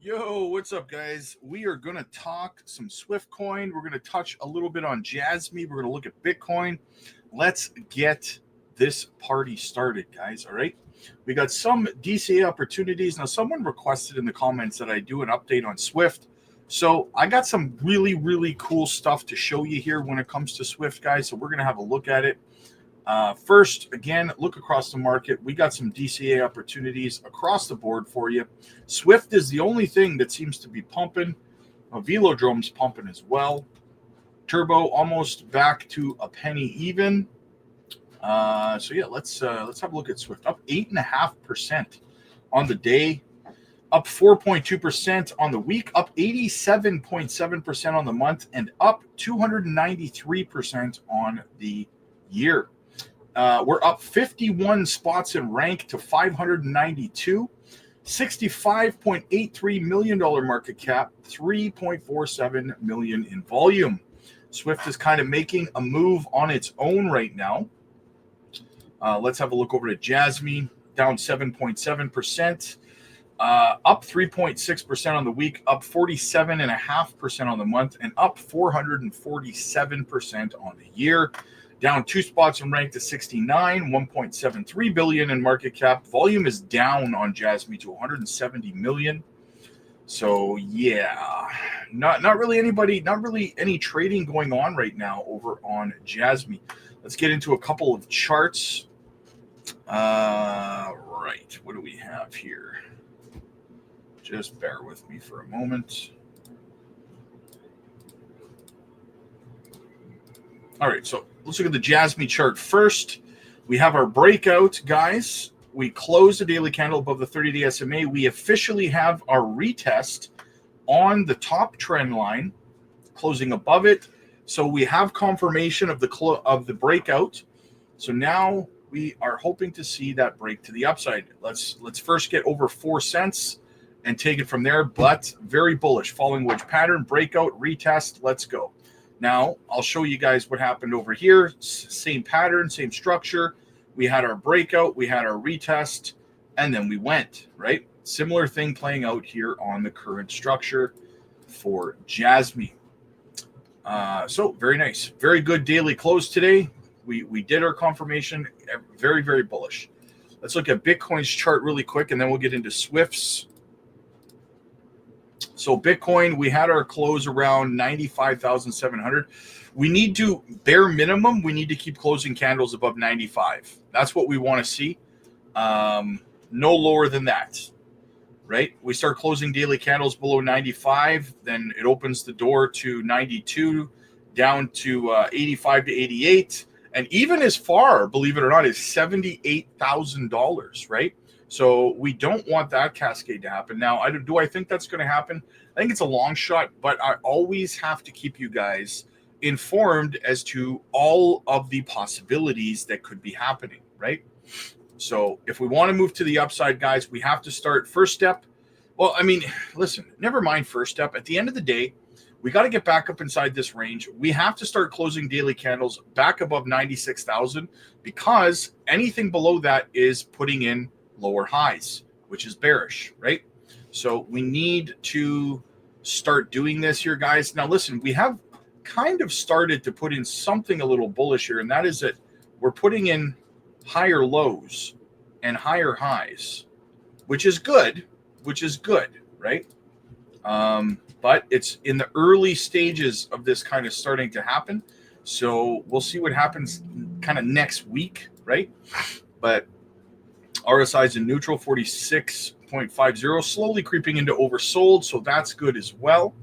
Yo, what's up, guys? We are going to talk some Swift coin. We're going to touch a little bit on JASMY. We're going to look at Bitcoin. Let's get this party started, guys. All right. We got some DCA opportunities. Now, someone requested in the comments that I do an update on Swift. So I got some really cool stuff to show you here when it comes to Swift, guys. So we're going to have a look at it. First, again, look across the market. We got some DCA opportunities across the board for you. Swift is the only thing that seems to be pumping. Velodrome's pumping as well. Turbo almost back to a penny even. So yeah, let's have a look at Swift. Up 8.5% on the day. Up 4.2% on the week. Up 87.7% on the month, and up 293% on the year. We're up 51 spots in rank to 592, $65.83 million market cap, 3.47 million in volume. Swift is kind of making a move on its own right now. Let's have a look over to JASMY, down 7.7%, up 3.6% on the week, up 47.5% on the month, and up 447% on the year. Down 2 spots in rank to 69, 1.73 billion in market cap. Volume is down on JASMY to 170 million. So yeah, not really any trading going on right now over on JASMY. Let's get into a couple of charts. Right, what do we have here? Just bear with me for a moment. All right, so let's look at the JASMY chart first. We have our breakout, guys. We closed the daily candle above the 30-day SMA. We officially have our retest on the top trend line, closing above it. So we have confirmation of the breakout. So now we are hoping to see that break to the upside. Let's first get over 4 cents and take it from there. But very bullish, falling wedge pattern, breakout, retest. Let's go. Now, I'll show you guys what happened over here. Same pattern, same structure. We had our breakout, we had our retest, and then we went, right? Similar thing playing out here on the current structure for JASMY. So very nice. Very good daily close today. We did our confirmation. Very bullish. Let's look at Bitcoin's chart really quick, and then we'll get into Swift's. So Bitcoin, we had our close around 95,700. We need to, bare minimum, we need to keep closing candles above 95. That's what we want to see. No lower than that, right? We start closing daily candles below 95, then it opens the door to 92, down to 85 to 88, and even as far, believe it or not, is $78,000, right? So we don't want that cascade to happen. Now, do I think that's going to happen? I think it's a long shot, but I always have to keep you guys informed as to all of the possibilities that could be happening, right? So if we want to move to the upside, guys, we have to start first step. Well, I mean, listen, never mind first step. At the end of the day, we got to get back up inside this range. We have to start closing daily candles back above 96,000, because anything below that is putting in lower highs, which is bearish, right? So we need to start doing this here, guys. Now, listen, we have kind of started to put in something a little bullish here, and that is that we're putting in higher lows and higher highs, which is good, right? But it's in the early stages of this kind of starting to happen. So we'll see what happens kind of next week, right? But RSI is in neutral, 46.50, slowly creeping into oversold, so that's good as well.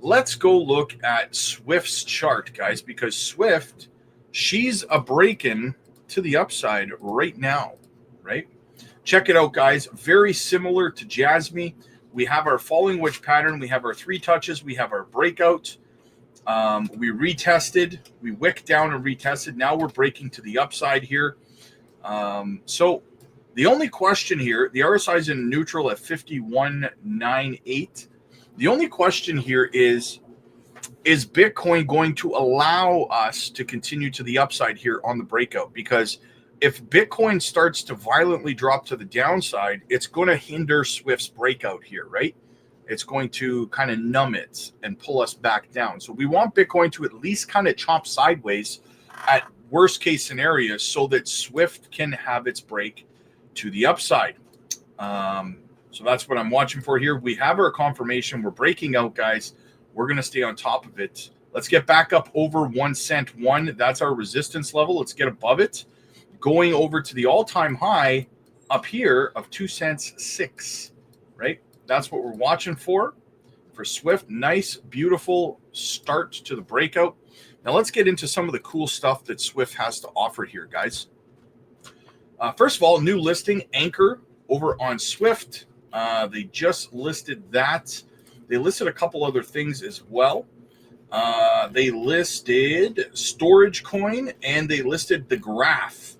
Let's go look at Swift's chart, guys, because Swift, she's a break-in to the upside right now, right? Check it out, guys. Very similar to JASMY. We have our falling wedge pattern. We have our 3 touches. We have our breakout. We retested. We wicked down and retested. Now we're breaking to the upside here. So the only question here, the RSI is in neutral at 51.98. The only question here is Bitcoin going to allow us to continue to the upside here on the breakout? Because if Bitcoin starts to violently drop to the downside, it's going to hinder Swift's breakout here, right? it's going to kind of numb it and pull us back down. So we want Bitcoin to at least kind of chop sideways at worst case scenarios so that Swift can have its break to the upside. So that's what I'm watching for here. We have our confirmation. We're breaking out, guys. We're going to stay on top of it. Let's get back up over 1 cent 1. That's our resistance level. Let's get above it. Going over to the all-time high up here of 2 cents 6, right? That's what we're watching for Swift. Nice, beautiful start to the breakout. Now let's get into some of the cool stuff that Swift has to offer here, guys. First of all, new listing, Anchor, over on Swift. They just listed that. They listed a couple other things as well. They listed Storage Coin, and they listed the Graph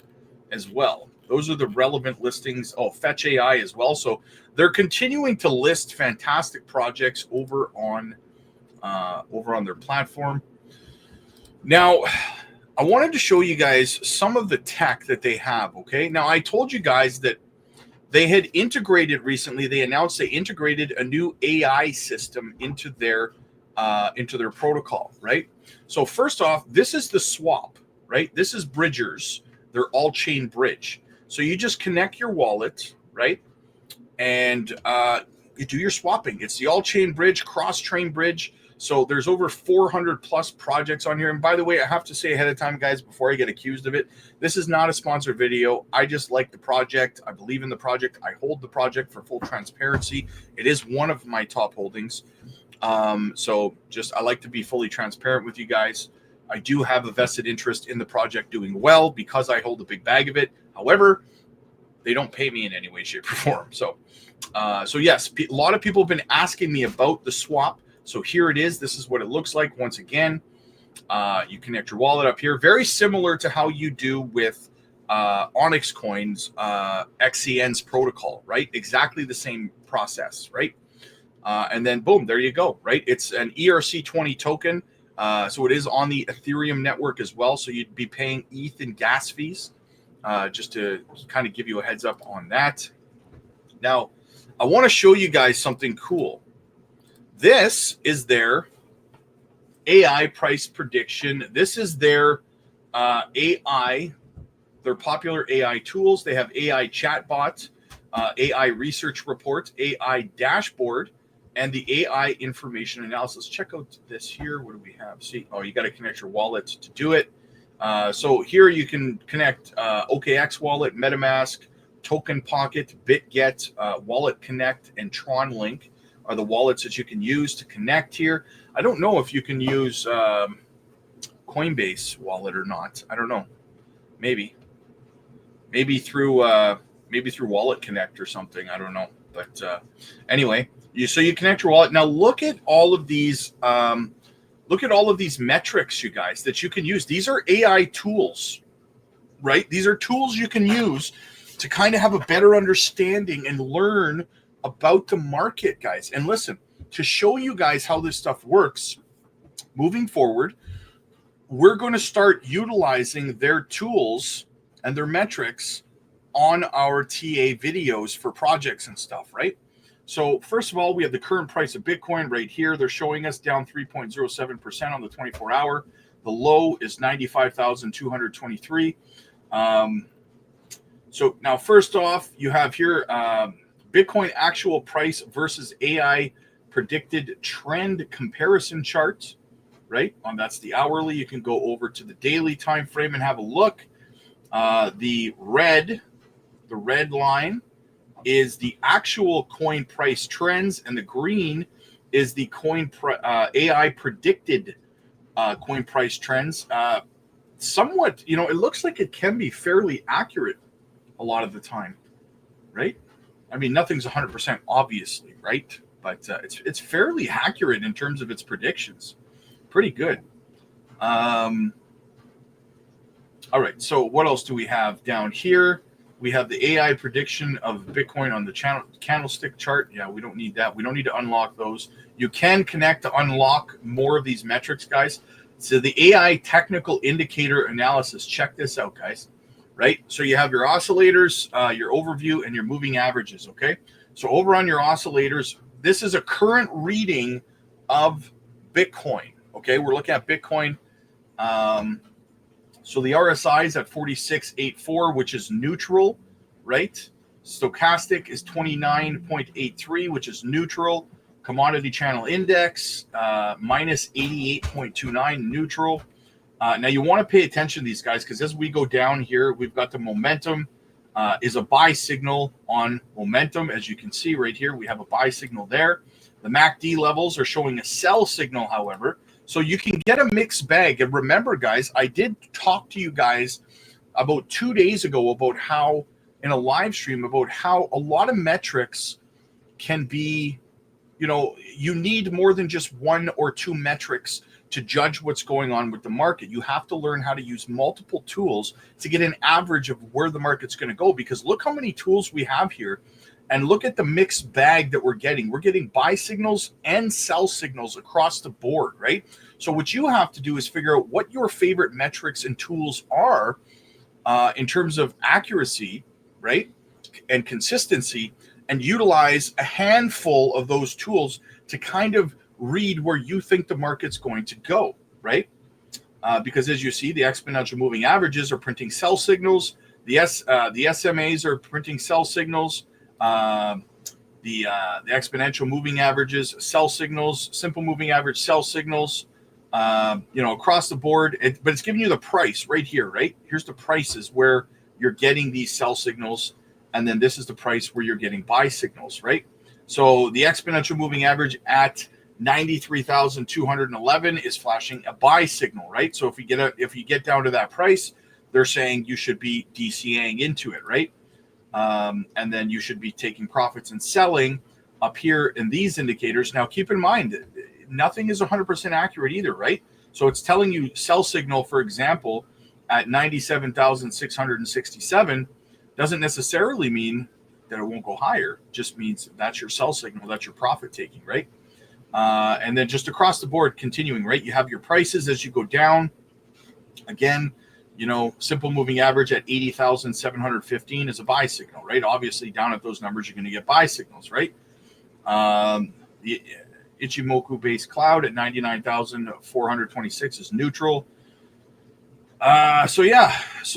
as well. Those are the relevant listings. Oh, Fetch AI as well. So they're continuing to list fantastic projects over on their platform. Now, I wanted to show you guys some of the tech that they have. Okay. Now, I told you guys that they had integrated recently. They announced they integrated a new AI system into their protocol, right? So first off, this is the swap, right? This is Bridgers, their all-chain bridge. So you just connect your wallet, right? And you do your swapping. It's the all-chain bridge, cross-chain bridge. So there's over 400 plus projects on here. And by the way, I have to say ahead of time, guys, before I get accused of it, this is not a sponsored video. I just like the project. I believe in the project. I hold the project for full transparency. It is one of my top holdings. So I like to be fully transparent with you guys. I do have a vested interest in the project doing well because I hold a big bag of it. However, they don't pay me in any way, shape, or form. So yes, a lot of people have been asking me about the swap. So here it is. This is what it looks like. Once again, you connect your wallet up here. Very similar to how you do with Onyx Coin's XCN's protocol, right? Exactly the same process, right? And then boom, there you go, right? It's an ERC20 token. So it is on the Ethereum network as well. So you'd be paying ETH and gas fees, just to kind of give you a heads up on that. Now, I want to show you guys something cool. This is their AI price prediction. This is their AI, their popular AI tools. They have AI chatbot, AI research report, AI dashboard, and the AI information analysis. Check out this here. What do we have? See, you got to connect your wallet to do it. So here you can connect OKX wallet, MetaMask, Token Pocket, BitGet, Wallet Connect, and Tron Link are the wallets that you can use to connect here. I don't know if you can use Coinbase wallet or not. I don't know. Maybe through Wallet Connect or something. I don't know. But anyway, you connect your wallet. Now look at all of these. Look at all of these metrics, you guys, that you can use. These are AI tools, right? These are tools you can use to kind of have a better understanding and learn about the market, guys. And listen, to show you guys how this stuff works, moving forward, we're going to start utilizing their tools and their metrics on our TA videos for projects and stuff, right? So first of all, we have the current price of Bitcoin right here. They're showing us down 3.07% on the 24-hour. The low is 95,223. So now, first off, you have here Bitcoin actual price versus AI predicted trend comparison chart, right? That's the hourly. You can go over to the daily time frame and have a look. The red line is the actual coin price trends, and the green is the AI predicted coin price trends. Somewhat, it looks like it can be fairly accurate a lot of the time, right? I mean, nothing's 100% obviously, right? But it's fairly accurate in terms of its predictions. Pretty good. All right, so what else do we have down here? We have the AI prediction of Bitcoin on the candlestick chart. Yeah, we don't need that. We don't need to unlock those. You can connect to unlock more of these metrics, guys. So the AI technical indicator analysis. Check this out, guys. Right? So you have your oscillators, your overview, and your moving averages, okay? So over on your oscillators, this is a current reading of Bitcoin. Okay, we're looking at Bitcoin. So the RSI is at 46.84, which is neutral, right? Stochastic is 29.83, which is neutral. Commodity channel index, minus 88.29, neutral. Now you want to pay attention to these guys, because as we go down here, we've got the momentum is a buy signal on momentum. As you can see right here, we have a buy signal there. The MACD levels are showing a sell signal, however. So you can get a mixed bag. And remember, guys, I did talk to you guys about 2 days ago about how, in a live stream, about how a lot of metrics can be, you know, you need more than just 1 or 2 metrics to judge what's going on with the market. You have to learn how to use multiple tools to get an average of where the market's going to go, because look how many tools we have here. And look at the mixed bag that we're getting. We're getting buy signals and sell signals across the board, right? So what you have to do is figure out what your favorite metrics and tools are in terms of accuracy, right, and consistency, and utilize a handful of those tools to kind of read where you think the market's going to go, right? Because as you see, the exponential moving averages are printing sell signals. The SMAs are printing sell signals. The exponential moving averages, sell signals, simple moving average, sell signals, you know, across the board. But it's giving you the price right here, right? Here's the prices where you're getting these sell signals. And then this is the price where you're getting buy signals, right? So the exponential moving average at 93,211 is flashing a buy signal, right? So if you get down to that price, they're saying you should be DCAing into it, right? And then you should be taking profits and selling up here in these indicators. Now, keep in mind, nothing is 100% accurate either, right? So it's telling you sell signal, for example, at 97,667 doesn't necessarily mean that it won't go higher. It just means that's your sell signal, that's your profit taking, right? And then just across the board, continuing, right? You have your prices as you go down. Again, you know, simple moving average at 80,715 is a buy signal, right? Obviously, down at those numbers, you're going to get buy signals, right? The Ichimoku base cloud at 99,426 is neutral. So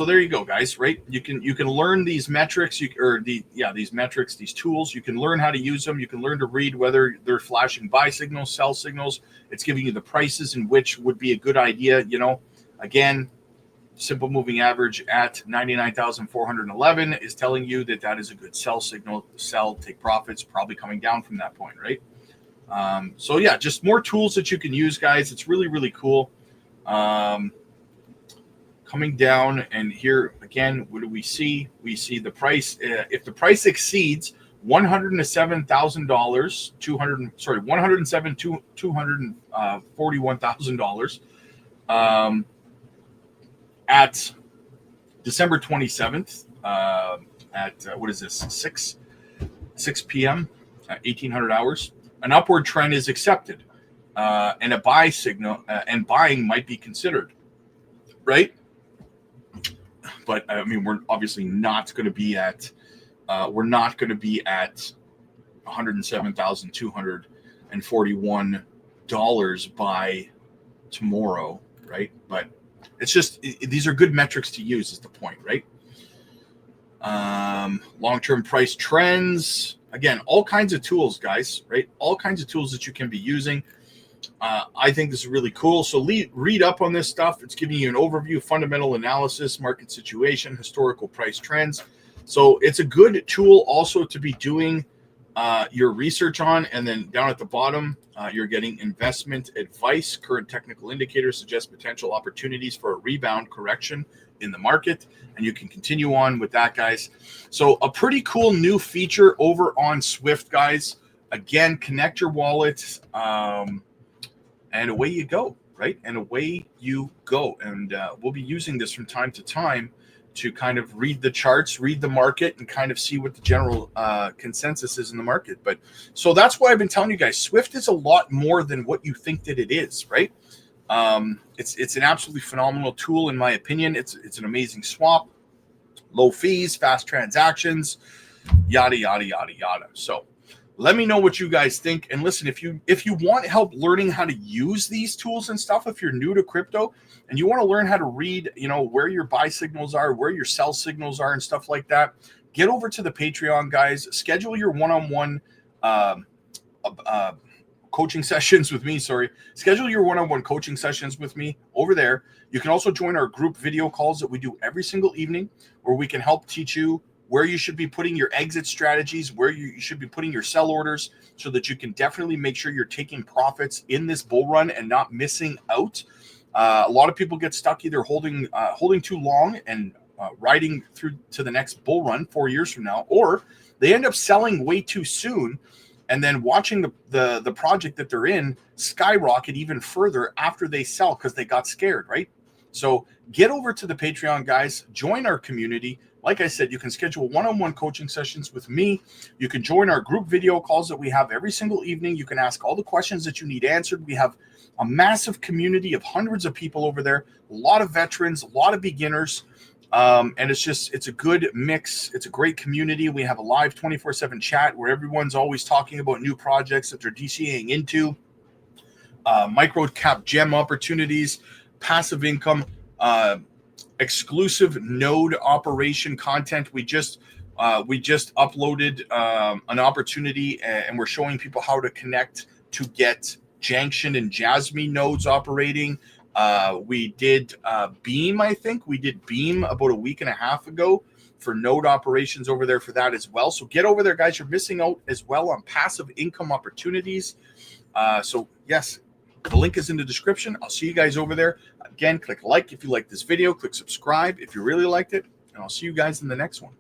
there you go, guys, right? You can learn these metrics, these metrics, these tools. You can learn how to use them. You can learn to read whether they're flashing buy signals, sell signals. It's giving you the prices in which would be a good idea. You know, again, simple moving average at 99,411 is telling you that that is a good sell signal. Sell, take profits, probably coming down from that point, right? So yeah, just more tools that you can use, guys. It's really, really cool. Coming down, and here again, what do we see? We see the price. If the price exceeds $107,000, $241,000 at December 27th at what is this, 6 p.m. 1800 hours, an upward trend is accepted, and a buy signal and buying might be considered, right? But I mean, we're obviously not going to be at $107,241 by tomorrow, right? But it's just, these are good metrics to use is the point, right? Long-term price trends, again, all kinds of tools, guys, right? All kinds of tools that you can be using. I think this is really cool. So read up on this stuff. It's giving you an overview, fundamental analysis, market situation, historical price trends. So it's a good tool also to be doing your research on. And then down at the bottom, you're getting investment advice. Current technical indicators suggest potential opportunities for a rebound correction in the market. And you can continue on with that, guys. So a pretty cool new feature over on Swift, guys. Again, connect your wallet. And away you go, right? And away you go. And we'll be using this from time to time to kind of read the charts, read the market, and kind of see what the general consensus is in the market. But so that's why I've been telling you guys, Swift is a lot more than what you think that it is, right? It's an absolutely phenomenal tool, in my opinion. It's an amazing swap, low fees, fast transactions, yada, yada, yada, yada. So Let me know what you guys think. And listen, if you want help learning how to use these tools and stuff, if you're new to crypto and you want to learn how to read, where your buy signals are, where your sell signals are and stuff like that, get over to the Patreon, guys. Schedule your one-on-one coaching sessions with me. Schedule your one-on-one coaching sessions with me over there. You can also join our group video calls that we do every single evening, where we can help teach you where you should be putting your exit strategies, where you should be putting your sell orders, so that you can definitely make sure you're taking profits in this bull run and not missing out. A lot of people get stuck either holding too long and riding through to the next bull run 4 years from now, or they end up selling way too soon and then watching the project that they're in skyrocket even further after they sell because they got scared, right? So get over to the Patreon, guys. Join our community. Like I said, you can schedule one-on-one coaching sessions with me. You can join our group video calls that we have every single evening. You can ask all the questions that you need answered. We have a massive community of hundreds of people over there, a lot of veterans, a lot of beginners. And it's a good mix. It's a great community. We have a live 24/7 chat where everyone's always talking about new projects that they're DCAing into, micro cap gem opportunities, passive income, exclusive node operation content. We just uploaded an opportunity, and we're showing people how to connect to get Junction and Jasmy nodes operating. We did Beam, I think. We did Beam about a week and a half ago for node operations over there for that as well. So get over there, guys. You're missing out as well on passive income opportunities. So yes, the link is in the description. I'll see you guys over there. Again, click like if you like this video. Click subscribe if you really liked it. And I'll see you guys in the next one.